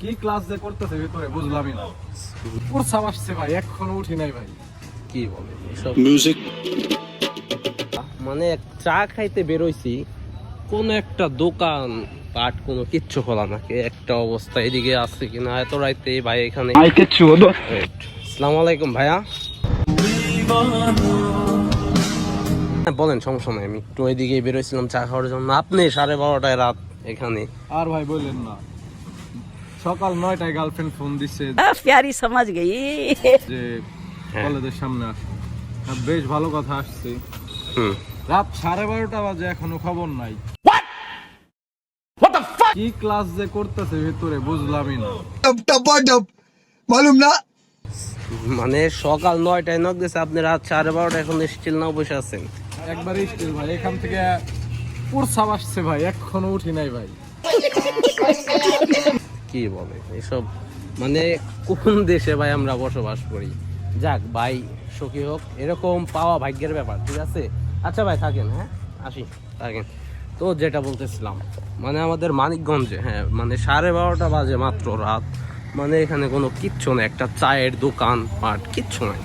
কি ক্লাস যে করতেছে ভিতরে বুঝলামই না। প্রস্রাব আসছে ভাই, এখনো উঠি নাই ভাই। কি বলে এসব মিউজিক? মানে চা খাইতে বেরোইছি, কোন একটা দোকান পাট কোনো কিচ্ছু খোলা নাকি একটা অবস্থা এদিকে আছে কিনা এত রাইতে ভাই এখানে। আসসালামু আলাইকুম ভাইয়া। হ্যাঁ, বলেন, সমস্যা নাই, আমি একটু এদিকে বেরোইছিলাম চা খাওয়ার জন্য। আপনি 12:30টায় রাত এখানে? আর ভাই বললেন না, সকাল 9টায় গার্লফ্রেন্ড ফোন দিচ্ছে प्यारी समझ गई। যে হ্যাঁ। কলেজের সামনে আসো। বেশ ভালো কথা, আসছি। হুম। রাত 12:30 বাজে এখনো খবর নাই। কি ক্লাস যে করতেছে ভিতরে বুঝলামই না। মানে সকাল 9টায় নক দিয়েছে, আপনি রাত 12:30 এখন স্টিল নাও বসে আছেন? একবারে স্টিল ভাই, এখান থেকে প্রস্রাব আসছে ভাই, এখনো উঠি নাই ভাই। কি বলে এসব? মানে কোন দেশে ভাই আমরা বসবাস করি? যাক ভাই, সুখী হোক, এরকম পাওয়া ভাগ্যের ব্যাপার, ঠিক আছে। আচ্ছা ভাই থাকেন, হ্যাঁ আসি, থাকেন। তো যেটা বলতেছিলাম, মানে আমাদের মানিকগঞ্জে, হ্যাঁ মানে 12:30 বাজে মাত্র রাত, মানে এখানে কোনো কিচ্ছু নেই, একটা চায়ের দোকান পাট কিচ্ছু নাই।